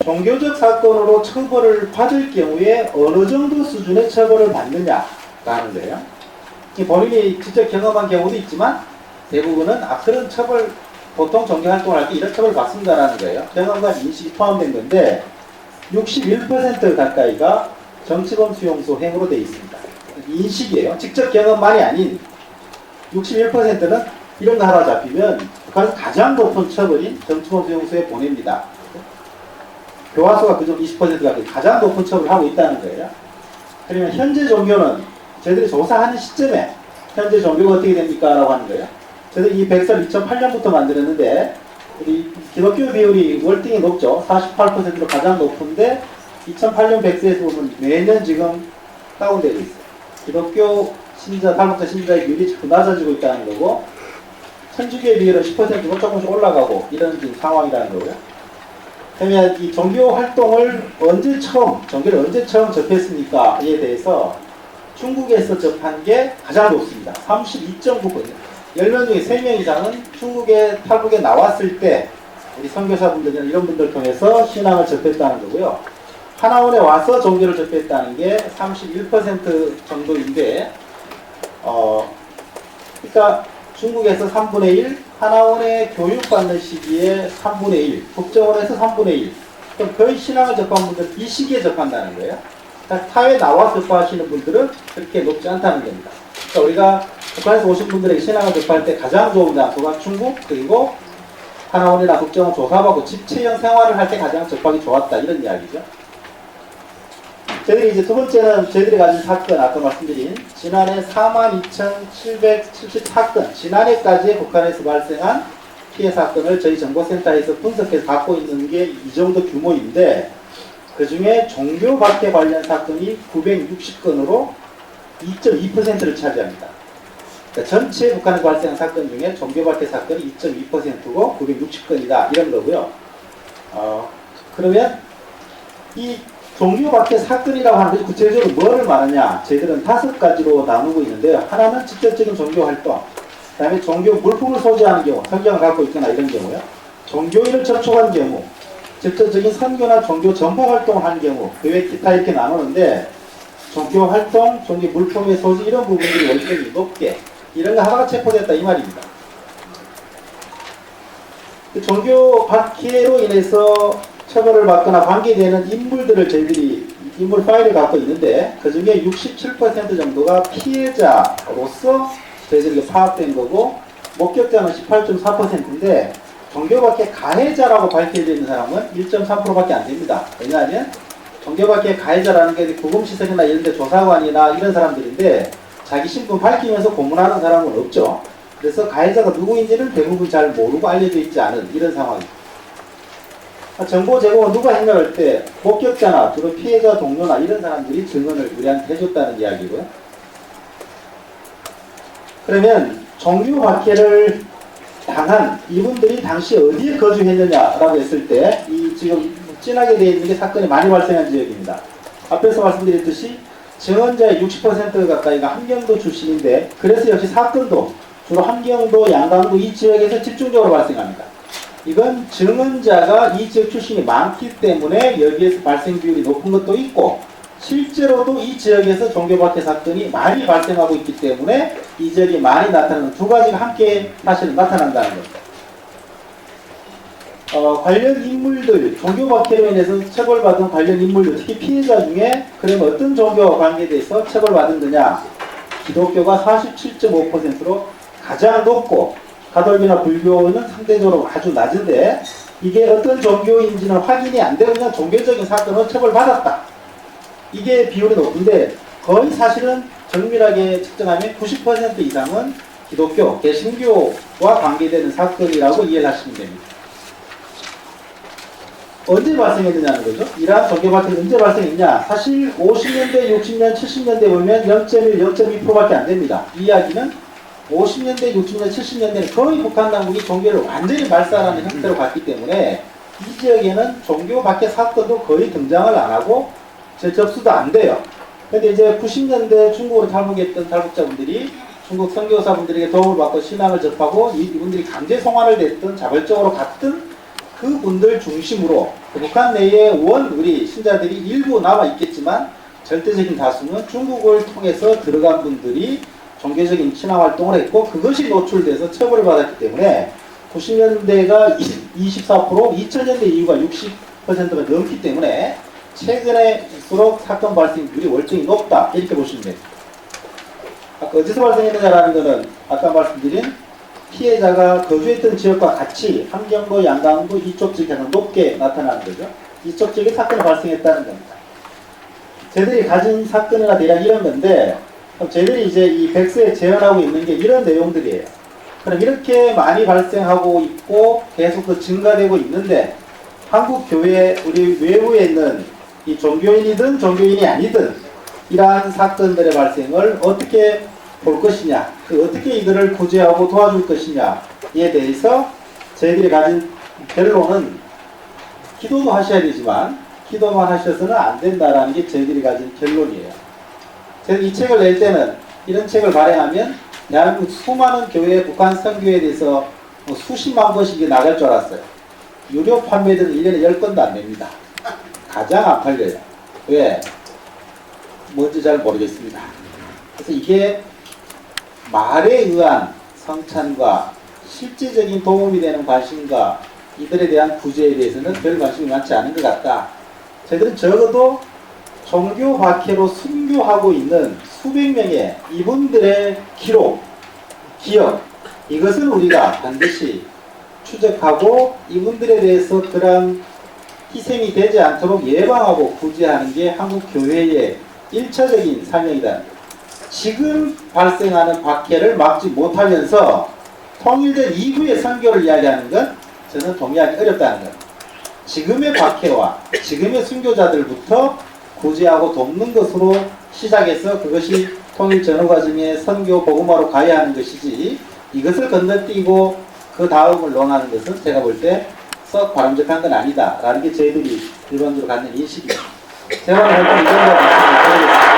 종교적 사건으로 처벌을 받을 경우에 어느 정도 수준의 처벌을 받느냐라는 거예요. 본인이 직접 경험한 경우도 있지만 대부분은 그런 처벌, 보통 종교활동을 할 때 이런 처벌을 받습니다라는 거예요. 경험과 인식이 포함된 건데 61% 가까이가 정치범 수용소 행으로 되어 있습니다. 인식이에요. 직접 경험만이 아닌 61%는 이런 거 하나 잡히면 북한에서 가장 높은 처벌인 정치범 수용소에 보냅니다. 교화수가 그중 20%가 가장 높은 처벌을 하고 있다는 거예요. 그러면 현재 종교는 저희들이 조사하는 시점에 현재 종교가 어떻게 됩니까? 라고 하는 거예요. 저희들이 이 백서를 2008년부터 만들었는데 우리 기독교 비율이 월등히 높죠. 48%로 가장 높은데 2008년 백서에서 보면 매년 지금 다운되고 있어요. 기독교 신자, 탈북자 신자의 비율이 자꾸 낮아지고 있다는 거고 천주교의 비율은 10%로 조금씩 올라가고 이런 지금 상황이라는 거고요. 그러면 이 종교 활동을 종교를 언제 처음 접했습니까에 대해서 중국에서 접한 게 가장 높습니다. 32.9%. 10명 중에 3명 이상은 중국에 탈북에 나왔을 때 우리 선교사분들이나 이런 분들 통해서 신앙을 접했다는 거고요. 하나원에 와서 종교를 접했다는 게 31% 정도인데 그러니까 중국에서 3분의 1, 하나원에 교육받는 시기에 3분의 1, 국정원에서 3분의 1. 그럼 거의 신앙을 접한 분들 이 시기에 접한다는 거예요. 그러니까 타에 나와서 접하시는 분들은 그렇게 높지 않다는 겁니다. 그러니까 우리가 북한에서 오신 분들에게 신앙을 접할 때 가장 좋은 장소가 중국, 그리고 하나원이나 국정원 조사받고 집체형 생활을 할 때 가장 접하기 좋았다, 이런 이야기죠. 저희들이 이제 두 번째는 저희들이 가진 사건, 아까 말씀드린 지난해 42,774건, 지난해까지 북한에서 발생한 피해 사건을 저희 정보센터에서 분석해서 갖고 있는 게 이 정도 규모인데 그 중에 종교 박해 관련 사건이 960건으로 2.2%를 차지합니다. 그러니까 전체 북한에서 발생한 사건 중에 종교 박해 사건이 2.2%고 960건이다, 이런 거고요. 그러면 이 종교 박해 사건이라고 하는 것이 구체적으로 뭐를 말하냐? 저희들은 5가지로 나누고 있는데요. 하나는 직접적인 종교 활동, 그 다음에 종교 물품을 소지하는 경우, 성경을 갖고 있거나 이런 경우요. 종교인을 접촉한 경우, 직접적인 선교나 종교 전파 활동을 하는 경우, 그 외 기타 이렇게 나누는데 종교 활동, 종교 물품의 소지 이런 부분들이 월등히 높게 이런 거 하나가 체포됐다, 이 말입니다. 종교 박해로 인해서 처벌을 받거나 관계되는 인물들을 저희들이 인물 파일을 갖고 있는데 그 중에 67% 정도가 피해자로서 저희들이 파악된 거고 목격자는 18.4%인데 종교박해 가해자라고 밝혀져 있는 사람은 1.3%밖에 안 됩니다. 왜냐하면 종교박해 가해자라는 게 구금시설이나 이런 데 조사관이나 이런 사람들인데 자기 신분 밝히면서 고문하는 사람은 없죠. 그래서 가해자가 누구인지는 대부분 잘 모르고 알려져 있지 않은 이런 상황입니다. 정보 제공은 누가 행사할 때 목격자나 주로 피해자 동료나 이런 사람들이 증언을 우리한테 해줬다는 이야기고요. 그러면 종교 박해를 당한 이분들이 당시 어디에 거주했느냐라고 했을 때 이 지금 진하게 되어 있는 게 사건이 많이 발생한 지역입니다. 앞에서 말씀드렸듯이 증언자의 60% 가까이가 함경도 출신인데 그래서 역시 사건도 주로 함경도, 양강도 이 지역에서 집중적으로 발생합니다. 이건 증언자가 이 지역 출신이 많기 때문에 여기에서 발생 비율이 높은 것도 있고 실제로도 이 지역에서 종교박해 사건이 많이 발생하고 있기 때문에 이 지역이 많이 나타나는 두 가지가 함께 사실은 나타난다는 겁니다. 관련 인물들, 종교박해로 인해서 처벌받은 관련 인물들, 특히 피해자 중에 그러면 어떤 종교와 관계돼서 처벌받은 거냐? 기독교가 47.5%로 가장 높고 가톨릭이나 불교는 상대적으로 아주 낮은데 이게 어떤 종교인지는 확인이 안 되고 그냥 종교적인 사건은 처벌받았다. 이게 비율이 높은데 거의 사실은 정밀하게 측정하면 90% 이상은 기독교, 개신교와 관계되는 사건이라고 이해를 하시면 됩니다. 언제 발생했느냐는 거죠. 이러한 종교박해는 언제 발생했냐. 사실 50년대, 60년, 70년대 보면 0.1, 0.2%밖에 안 됩니다. 이 이야기는 50년대, 60년대, 70년대는 거의 북한 당국이 종교를 완전히 말살하는 형태로 갔기 때문에 이 지역에는 종교 박해 사건도 거의 등장을 안 하고 접수도 안 돼요. 근데 이제 90년대 중국으로 탈북했던 탈북자분들이 중국 선교사분들에게 도움을 받고 신앙을 접하고 이분들이 강제 송환을 됐던 자발적으로 갔던 그분들 중심으로 북한 내에 우리 신자들이 일부 남아 있겠지만 절대적인 다수는 중국을 통해서 들어간 분들이 종교적인 친화 활동을 했고 그것이 노출돼서 처벌을 받았기 때문에 90년대가 24%, 2000년대 이후가 60%가 넘기 때문에 최근에일수록 사건 발생률이 월등히 높다 이렇게 보시면 됩니다. 아까 어디서 발생했느냐라는 것은 아까 말씀드린 피해자가 거주했던 지역과 같이 함경도, 양강도 이쪽 지역에서 높게 나타나는 거죠. 이쪽 지역에 사건이 발생했다는 겁니다. 저희들이 가진 사건이나 대략 이런 건데 저희들이 이제 이 백서에 재현하고 있는 게 이런 내용들이에요. 그럼 이렇게 많이 발생하고 있고 계속 더 증가되고 있는데 한국 교회 우리 외부에 있는 이 종교인이든 종교인이 아니든 이러한 사건들의 발생을 어떻게 볼 것이냐, 어떻게 이들을 구제하고 도와줄 것이냐에 대해서 저희들이 가진 결론은 기도도 하셔야 되지만 기도만 하셔서는 안 된다라는 게 저희들이 가진 결론이에요. 제가 이 책을 낼 때는 이런 책을 발행하면 대한민국 수많은 교회, 북한 선교에 대해서 수십만 번씩 나갈 줄 알았어요. 유료 판매들은 1년에 10건도 안 됩니다. 가장 안 팔려요. 왜? 뭔지 잘 모르겠습니다. 그래서 이게 말에 의한 성찬과 실질적인 도움이 되는 관심과 이들에 대한 구제에 대해서는 별 관심이 많지 않은 것 같다. 저희들은 적어도 종교 박해로 순교하고 있는 수백 명의 이분들의 기록, 기억, 이것을 우리가 반드시 추적하고 이분들에 대해서 그런 희생이 되지 않도록 예방하고 구제하는 게 한국 교회의 일차적인 사명이다. 지금 발생하는 박해를 막지 못하면서 통일된 이후의 선교를 이야기하는 건 저는 동의하기 어렵다는 것. 지금의 박해와 지금의 순교자들부터 구제하고 돕는 것으로 시작해서 그것이 통일 전후 과정의 선교 복음화로 가야 하는 것이지 이것을 건너뛰고 그 다음을 논하는 것은 제가 볼 때 썩 바람직한 건 아니다 라는 게 저희들이 일반적으로 갖는 인식입니다. 제가 먼저 이 정도 말씀을 드리겠습니다.